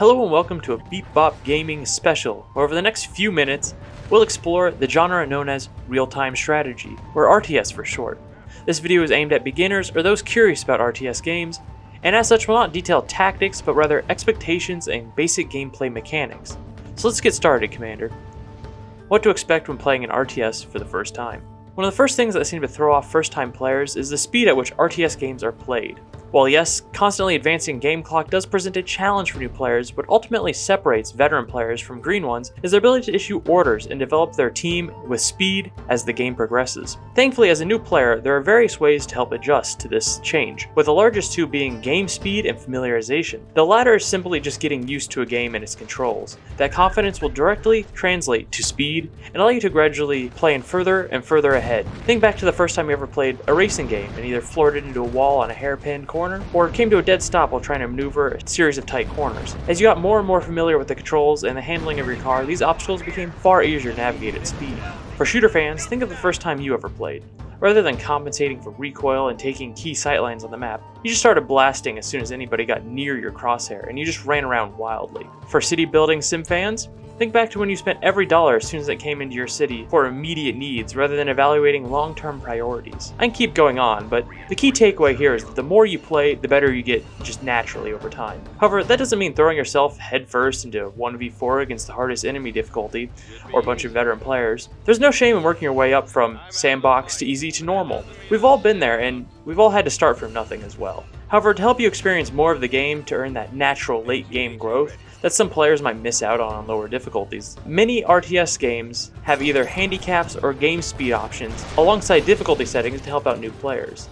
Hello and welcome to a Beep Bop Gaming special, where over the next few minutes, we'll explore the genre known as real-time strategy, or RTS for short. This video is aimed at beginners or those curious about RTS games, and as such will not detail tactics, but rather expectations and basic gameplay mechanics. So let's get started, Commander. What to expect when playing an RTS for the first time. One of the first things that seem to throw off first-time players is the speed at which RTS games are played. While yes, constantly advancing game clock does present a challenge for new players, what ultimately separates veteran players from green ones is their ability to issue orders and develop their team with speed as the game progresses. Thankfully, as a new player, there are various ways to help adjust to this change, with the largest two being game speed and familiarization. The latter is simply just getting used to a game and its controls. That confidence will directly translate to speed and allow you to gradually play in further and further ahead. Think back to the first time you ever played a racing game and either floored it into a wall on a hairpin corner or came to a dead stop while trying to maneuver a series of tight corners. As you got more and more familiar with the controls and the handling of your car, these obstacles became far easier to navigate at speed. For shooter fans, think of the first time you ever played. Rather than compensating for recoil and taking key sightlines on the map, you just started blasting as soon as anybody got near your crosshair, and you just ran around wildly. For city building sim fans, think back to when you spent every dollar as soon as it came into your city for immediate needs rather than evaluating long-term priorities. I can keep going on, but the key takeaway here is that the more you play, the better you get just naturally over time. However, that doesn't mean throwing yourself headfirst into 1v4 against the hardest enemy difficulty or a bunch of veteran players. There's no shame in working your way up from sandbox to easy to normal. We've all been there, and we've all had to start from nothing as well. However, to help you experience more of the game to earn that natural late game growth that some players might miss out on lower difficulties, many RTS games have either handicaps or game speed options alongside difficulty settings to help out new players.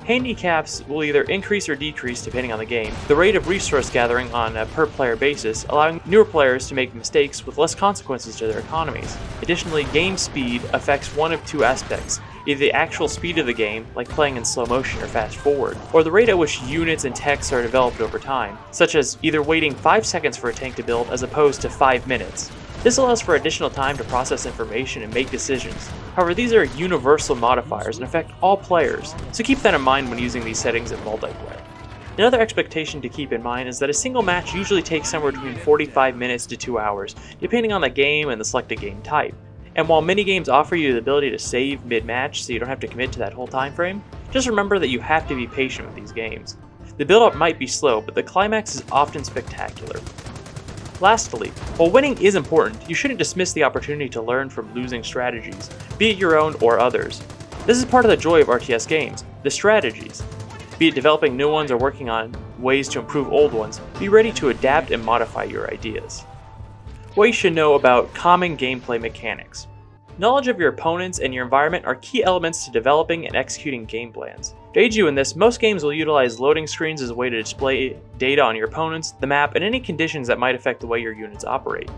Handicaps will either increase or decrease depending on the game, the rate of resource gathering on a per player basis, allowing newer players to make mistakes with less consequences to their economies. Additionally, game speed affects one of two aspects, either the actual speed of the game, like playing in slow motion or fast forward, or the rate at which units and techs are developed over time, such as either waiting 5 seconds for a tank to build as opposed to 5 minutes. This allows for additional time to process information and make decisions. However, these are universal modifiers and affect all players, so keep that in mind when using these settings in multiplayer. Another expectation to keep in mind is that a single match usually takes somewhere between 45 minutes to 2 hours, depending on the game and the selected game type. And while many games offer you the ability to save mid-match so you don't have to commit to that whole time frame, just remember that you have to be patient with these games. The build-up might be slow, but the climax is often spectacular. Lastly, while winning is important, you shouldn't dismiss the opportunity to learn from losing strategies, be it your own or others. This is part of the joy of RTS games, the strategies. Be it developing new ones or working on ways to improve old ones, be ready to adapt and modify your ideas. What you should know about common gameplay mechanics. Knowledge of your opponents and your environment are key elements to developing and executing game plans. To aid you in this, most games will utilize loading screens as a way to display data on your opponents, the map, and any conditions that might affect the way your units operate.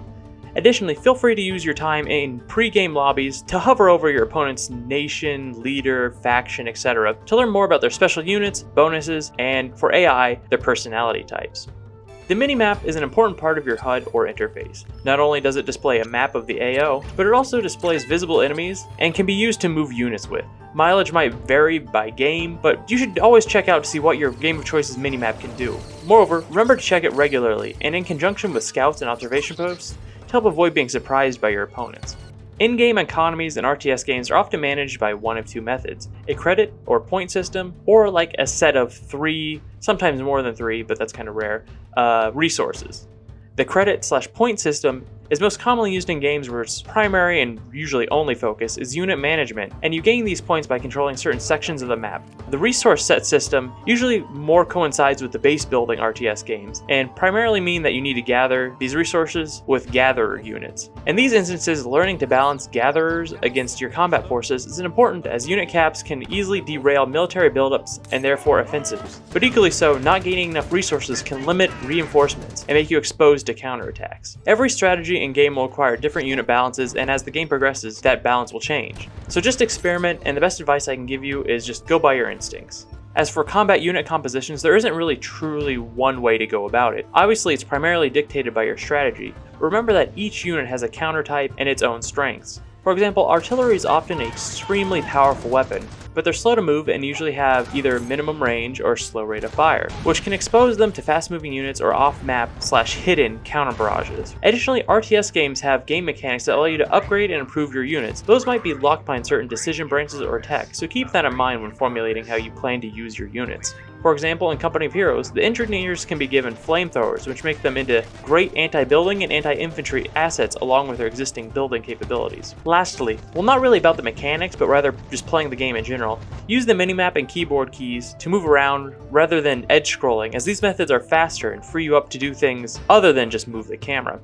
Additionally, feel free to use your time in pre-game lobbies to hover over your opponent's nation, leader, faction, etc. to learn more about their special units, bonuses, and, for AI, their personality types. The minimap is an important part of your HUD or interface. Not only does it display a map of the AO, but it also displays visible enemies and can be used to move units with. Mileage might vary by game, but you should always check out to see what your game of choice's minimap can do. Moreover, remember to check it regularly and in conjunction with scouts and observation posts to help avoid being surprised by your opponents. In-game economies in RTS games are often managed by one of two methods, a credit or point system, or like a set of 3, sometimes more than 3, but that's kind of rare, resources. The credit/point system is most commonly used in games where its primary and usually only focus is unit management, and you gain these points by controlling certain sections of the map. The resource set system usually more coincides with the base building RTS games, and primarily mean that you need to gather these resources with gatherer units. In these instances, learning to balance gatherers against your combat forces is important, as unit caps can easily derail military buildups and therefore offensives. But equally so, not gaining enough resources can limit reinforcements and make you exposed to counterattacks. Every strategy in game will require different unit balances, and as the game progresses, that balance will change. So just experiment, and the best advice I can give you is just go by your instincts. As for combat unit compositions, there isn't really truly one way to go about it. Obviously, it's primarily dictated by your strategy, but remember that each unit has a counter type and its own strengths. For example, artillery is often an extremely powerful weapon, but they're slow to move and usually have either minimum range or slow rate of fire, which can expose them to fast-moving units or off-map/hidden counter barrages. Additionally, RTS games have game mechanics that allow you to upgrade and improve your units. Those might be locked behind certain decision branches or tech, so keep that in mind when formulating how you plan to use your units. For example, in Company of Heroes, the engineers can be given flamethrowers, which make them into great anti-building and anti-infantry assets along with their existing building capabilities. Lastly, well, not really about the mechanics, but rather just playing the game in general, use the minimap and keyboard keys to move around rather than edge scrolling, as these methods are faster and free you up to do things other than just move the camera.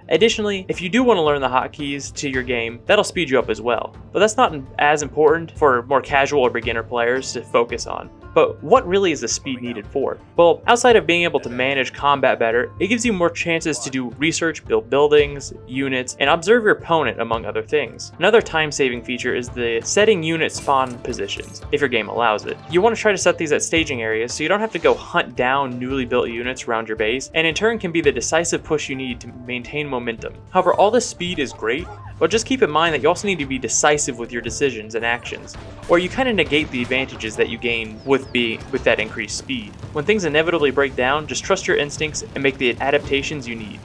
Additionally, if you do want to learn the hotkeys to your game, that'll speed you up as well, but that's not as important for more casual or beginner players to focus on. But what really is the speed needed for? Well, outside of being able to manage combat better, it gives you more chances to do research, build buildings, units, and observe your opponent, among other things. Another time-saving feature is the setting unit spawn positions, if your game allows it. You want to try to set these at staging areas so you don't have to go hunt down newly built units around your base, and in turn can be the decisive push you need to maintain momentum. However, all this speed is great, but just keep in mind that you also need to be decisive with your decisions and actions, or you kind of negate the advantages that you gain with that increased speed. When things inevitably break down, just trust your instincts and make the adaptations you need.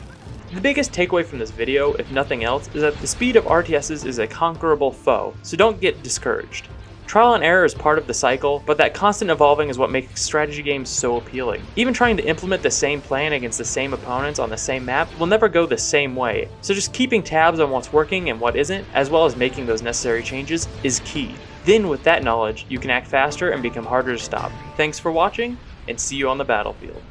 The biggest takeaway from this video, if nothing else, is that the speed of RTSs is a conquerable foe, so don't get discouraged. Trial and error is part of the cycle, but that constant evolving is what makes strategy games so appealing. Even trying to implement the same plan against the same opponents on the same map will never go the same way, so just keeping tabs on what's working and what isn't, as well as making those necessary changes, is key. Then with that knowledge, you can act faster and become harder to stop. Thanks for watching, and see you on the battlefield.